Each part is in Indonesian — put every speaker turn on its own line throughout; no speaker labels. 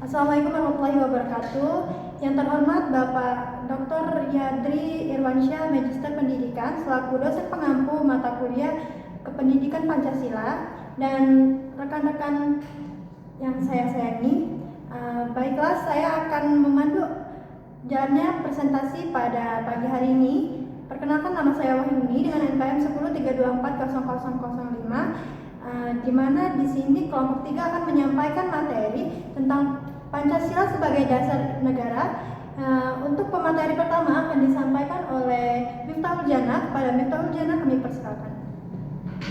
Assalamualaikum warahmatullahi wabarakatuh. Yang terhormat Bapak Dr. Yadri Irwansyah, Magister Pendidikan, selaku dosen pengampu mata kuliah Kependidikan Pancasila, dan rekan-rekan yang saya sayangi. Baiklah, saya akan memandu jalannya presentasi pada pagi hari ini. Perkenalkan, nama saya Wahyuni dengan NPM 1032400005, di mana di sini kelompok 3 akan menyampaikan materi tentang Pancasila sebagai dasar negara. Untuk pemateri pertama akan disampaikan oleh Miftahul Jannah. Kepada Miftahul Jannah kami persilakan.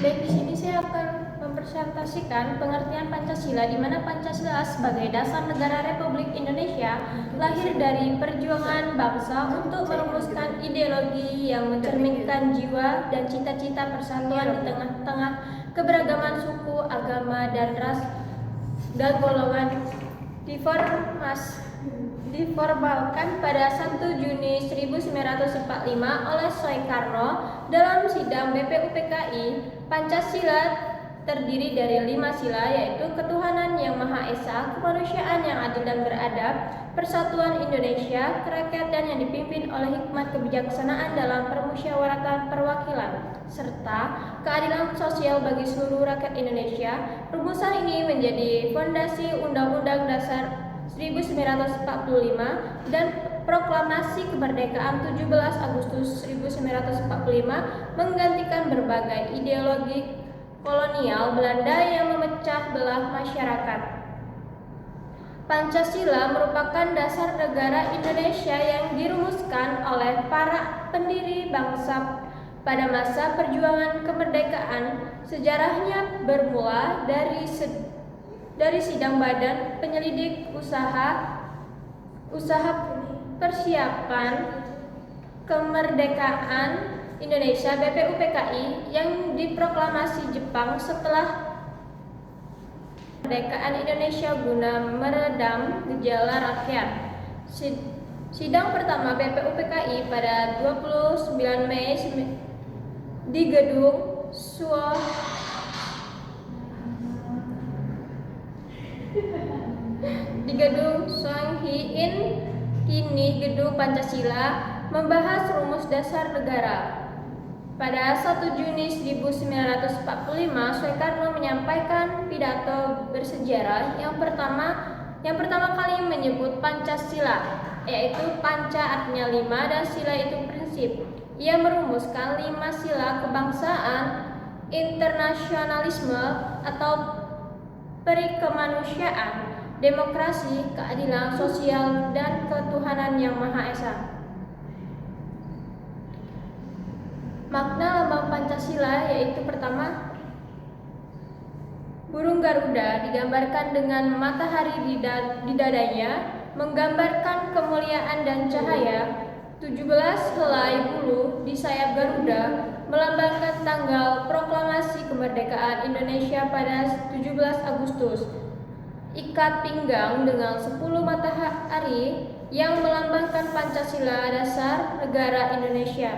Baik, di sini saya akan mempresentasikan pengertian Pancasila, di mana Pancasila sebagai dasar negara Republik Indonesia lahir dari perjuangan bangsa untuk merumuskan ideologi yang mencerminkan jiwa dan cita-cita persatuan di tengah-tengah keberagaman suku, agama, dan ras dan golongan. Diformalkan pada 1 Juni 1945 oleh Soekarno dalam sidang BPUPKI. Pancasila terdiri dari 5 sila, yaitu ketuhanan yang Maha Esa, kemanusiaan yang adil dan beradab, persatuan Indonesia, kerakyatan yang dipimpin oleh hikmat kebijaksanaan dalam permusyawaratan perwakilan, serta keadilan sosial bagi seluruh rakyat Indonesia. Rumusan ini menjadi fondasi Undang-Undang Dasar 1945 dan Proklamasi Kemerdekaan 17 Agustus 1945 menggantikan berbagai ideologi kolonial Belanda yang memecah belah masyarakat. Pancasila merupakan dasar negara Indonesia yang dirumuskan oleh para pendiri bangsa pada masa perjuangan kemerdekaan. Sejarahnya bermula dari sidang Badan Penyelidik Usaha Persiapan Kemerdekaan Indonesia (BPUPKI) yang diproklamasi Jepang setelah kemerdekaan Indonesia guna meredam gejala rakyat. Sidang pertama BPUPKI pada 29 Mei di gedung Suanghi-in, kini Gedung Pancasila, membahas rumus dasar negara. Pada 1 Juni 1945, Soekarno menyampaikan pidato bersejarah yang pertama kali menyebut Pancasila, yaitu Panca artinya 5 dan Sila itu prinsip. Ia merumuskan 5 sila kebangsaan, internasionalisme atau perikemanusiaan, demokrasi, keadilan sosial, dan ketuhanan yang Maha Esa. Makna lambang Pancasila yaitu pertama, burung Garuda digambarkan dengan matahari di dadanya, menggambarkan kemuliaan dan cahaya. 17 helai bulu di sayap Garuda melambangkan tanggal proklamasi kemerdekaan Indonesia pada 17 Agustus. Ikat pinggang dengan 10 matahari yang melambangkan Pancasila, dasar negara Indonesia.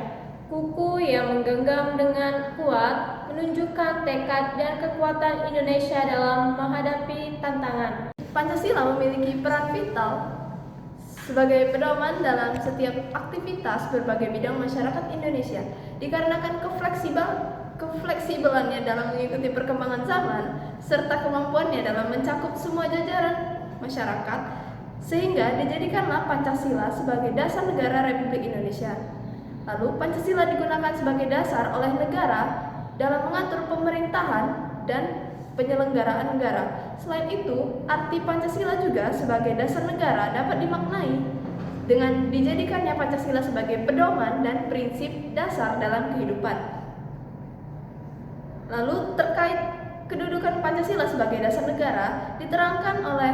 Kuku yang menggenggam dengan kuat menunjukkan tekad dan kekuatan Indonesia dalam menghadapi tantangan.
Pancasila memiliki peran vital sebagai pedoman dalam setiap aktivitas berbagai bidang masyarakat Indonesia, dikarenakan kefleksibelannya dalam mengikuti perkembangan zaman serta kemampuannya dalam mencakup semua jajaran masyarakat, sehingga dijadikanlah Pancasila sebagai dasar negara Republik Indonesia. Lalu Pancasila digunakan sebagai dasar oleh negara dalam mengatur pemerintahan dan penyelenggaraan negara. Selain itu, arti Pancasila juga sebagai dasar negara dapat dimaknai dengan dijadikannya Pancasila sebagai pedoman dan prinsip dasar dalam kehidupan. Lalu terkait kedudukan Pancasila sebagai dasar negara diterangkan oleh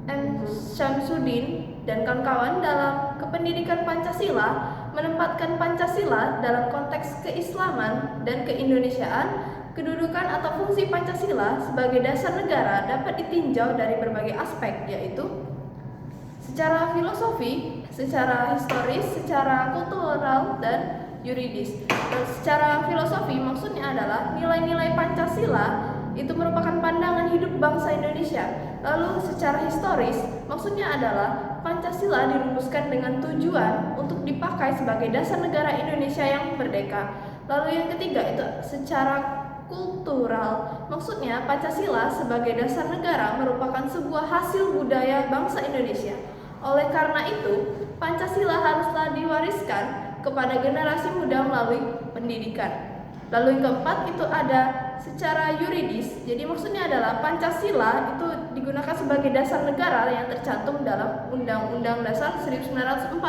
M. Syamsuddin dan kawan-kawan dalam Kependidikan Pancasila, menempatkan Pancasila dalam konteks keislaman dan keindonesiaan. Kedudukan atau fungsi Pancasila sebagai dasar negara dapat ditinjau dari berbagai aspek, yaitu secara filosofi, secara historis, secara kultural, dan yuridis. Dan secara filosofi maksudnya adalah nilai-nilai Pancasila itu merupakan pandangan hidup bangsa Indonesia. Lalu secara historis, maksudnya adalah Pancasila dirumuskan dengan tujuan untuk dipakai sebagai dasar negara Indonesia yang merdeka. Lalu yang ketiga itu secara kultural, maksudnya Pancasila sebagai dasar negara merupakan sebuah hasil budaya bangsa Indonesia. Oleh karena itu, Pancasila haruslah diwariskan kepada generasi muda melalui pendidikan. Lalu yang keempat itu ada secara yuridis, jadi maksudnya adalah Pancasila itu digunakan sebagai dasar negara yang tercantum dalam Undang-Undang Dasar 1945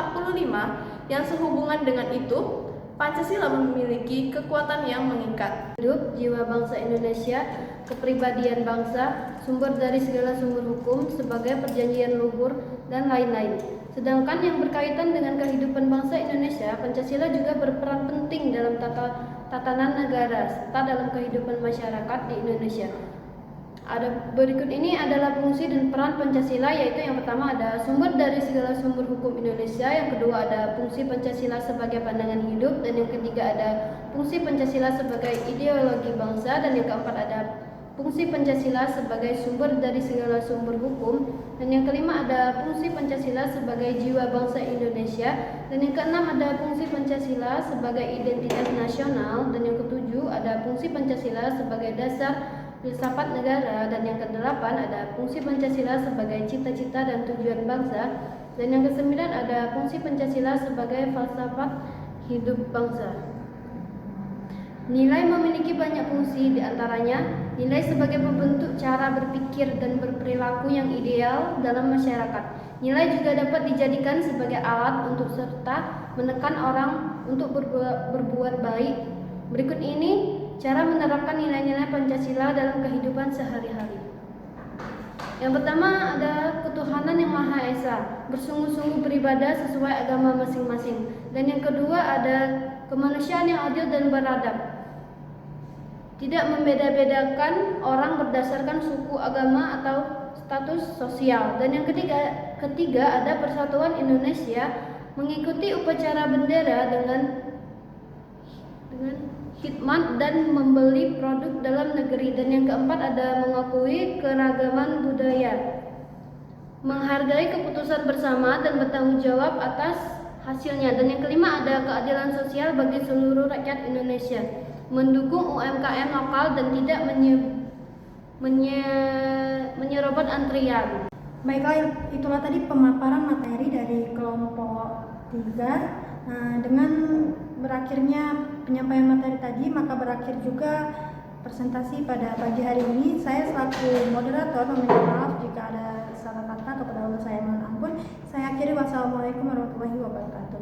yang sehubungan dengan itu Pancasila memiliki kekuatan yang mengikat.
Hidup, jiwa bangsa Indonesia, kepribadian bangsa, sumber dari segala sumber hukum sebagai perjanjian luhur, dan lain-lain. Sedangkan yang berkaitan dengan kehidupan bangsa Indonesia, Pancasila juga berperan penting dalam tatanan negara serta dalam kehidupan masyarakat di Indonesia. Berikut ini adalah fungsi dan peran Pancasila, yaitu yang pertama ada sumber dari segala sumber hukum Indonesia, yang kedua ada fungsi Pancasila sebagai pandangan hidup, dan yang ketiga ada fungsi Pancasila sebagai ideologi bangsa, dan yang keempat ada fungsi Pancasila sebagai sumber dari segala sumber hukum, dan yang kelima ada fungsi Pancasila sebagai jiwa bangsa Indonesia, dan yang keenam ada fungsi Pancasila sebagai identitas nasional, dan yang ketujuh ada fungsi Pancasila sebagai dasar filsafat negara, dan yang kedelapan ada fungsi Pancasila sebagai cita-cita dan tujuan bangsa, dan yang kesembilan ada fungsi Pancasila sebagai falsafat hidup bangsa. Nilai memiliki banyak fungsi, diantaranya nilai sebagai pembentuk cara berpikir dan berperilaku yang ideal dalam masyarakat. Nilai juga dapat dijadikan sebagai alat untuk serta menekan orang untuk berbuat baik. Berikut ini cara menerapkan nilai-nilai Pancasila dalam kehidupan sehari-hari. Yang pertama ada ketuhanan yang Maha Esa, bersungguh-sungguh beribadah sesuai agama masing-masing. Dan yang kedua ada kemanusiaan yang adil dan beradab, tidak membeda-bedakan orang berdasarkan suku, agama, atau status sosial. Dan yang ketiga ada persatuan Indonesia, mengikuti upacara bendera dengan khidmat dan membeli produk dalam negeri. Dan yang keempat ada mengakui keragaman budaya, menghargai keputusan bersama dan bertanggung jawab atas hasilnya. Dan yang kelima ada keadilan sosial bagi seluruh rakyat Indonesia, mendukung UMKM lokal dan tidak menyerobot antrian.
Baiklah, itulah tadi pemaparan materi dari kelompok 3. Nah, dengan berakhirnya penyampaian materi tadi, maka berakhir juga presentasi pada pagi hari ini. Saya selaku moderator meminta maaf jika ada salah kata, kepada Allah saya mohon ampun. Saya akhiri, wassalamualaikum warahmatullahi wabarakatuh.